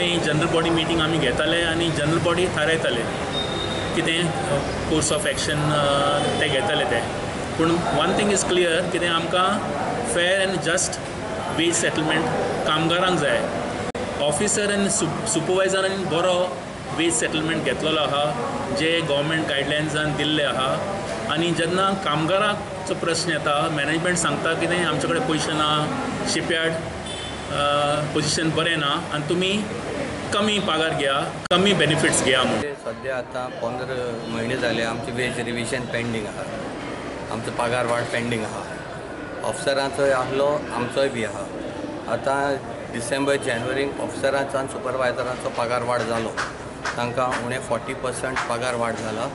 Normally general body meeting आमी घेताले आनी जनरल बॉडी थारायताले कितें कोर्स ऑफ एक्शन ते घेताले ते. पूण वन थिंग इज क्लियर कितें आमकां फेर एंड जस्ट वेज सेटलमेंट कामगारांक जाय. ऑफिसर आनी सुपरवायझरांनी बरो वेज सेटलमेंट घेतलेलो आहा जे गव्हर्मेंट गायडलायन्सान दिल्ले आहा. आनी जेन्ना कामगारांचो प्रश्न येता मॅनेजमेंट सांगता कितें आमचे कडेन पयशे ना, शिपयार्ड पोजिशन बरें ना आनी तुमी कमी पगार घेया, कमी बेनिफिट्स घेया म्हणून. सध्या आता 15 महिने झाले आमची वेज रिव्हिजन पेंडींग आहा, आमचो पगार वाड पेंडींग आहा. ऑफिसरांचोय आहलो, आमचोय बी आहा. आता डिसेंबर जानेवारीक ऑफिसरांचो आनी सुपरवायझरांचो पगार वाड जालो. तांकां उणे 40% पगार वाड जाला,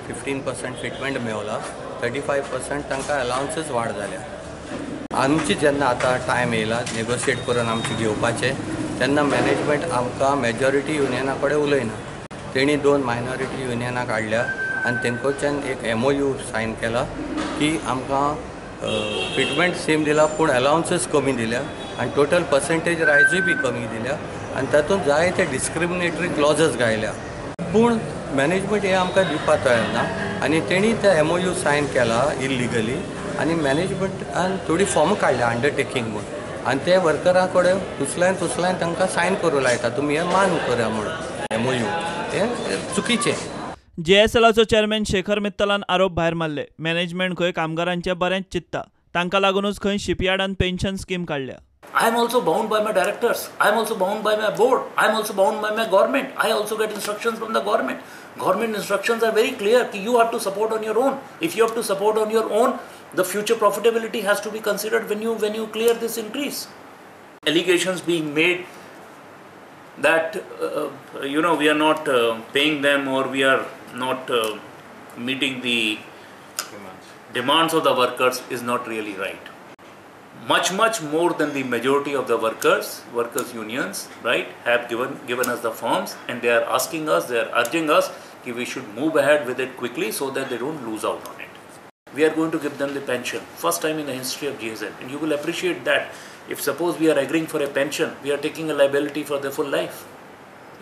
15% फिटमेंट मेवला, 35% तांकां अलावन्सीस वाड जाल्या. आमची जेन्ना आतां टायम येयला नेगोशिएट करून आमचे घेवपाचे तेन्ना मॅनेजमेंट आमकां मेजॉरिटी युनियना कडेन उलयना. तेणी 2 मायनॉरिटी युनियनाक हाडल्या आनी तेंकोच्यान एक MOU सायन केला की आमकां फिटमेंट सेम दिला पूण अलावन्सीस कमी दिल्या आनी टोटल पर्सेंटेज रायजूय बी कमी दिल्या आनी तातूंत जायते डिस्क्रिमिनेटरी क्लॉजस घायल्या. पूण मॅनेजमेंट हे आमकां दिवपाक तयार ना आनी तेणी ते MOU सायन केला इल्लिगली आनी मॅनेजमेंटान थोडी फॉर्म काडल्या अंडरटेकींग म्हणून आनी ते वर्करां कडेन तुसल्यान तांकां सायन करूं लायता तुमी हें मान करा म्हणून MOU. हें चुकीचें. JSLाचो चेअरमॅन शेखर मित्तलान आरोप भायर मारले. मॅनेजमेंट खंय कामगारांचें बरेंच चिंतता, तांकां लागूनच खंय शिपयार्डान पेन्शन स्कीम काडल्या. I am also bound by my directors. I am also bound by my board. I am also bound by my government. I also get instructions from the government. Government instructions are very clear. You have to support on your own. If you have to support on your own, the future profitability has to be considered when you clear this increase. Allegations being made that we are not paying them or we are not meeting the demands of the workers is not really right. Much more than the majority of the workers unions, right, have given us the forms and they are asking us, they are urging us that we should move ahead with it quickly so that they don't lose out on it. We are going to give them the pension, first time in the history of GSL, and you will appreciate that. If suppose we are agreeing for a pension, we are taking a liability for their full life.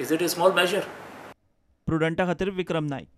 Is it a small measure? प्रुडंटा खातीर विक्रम नाईक.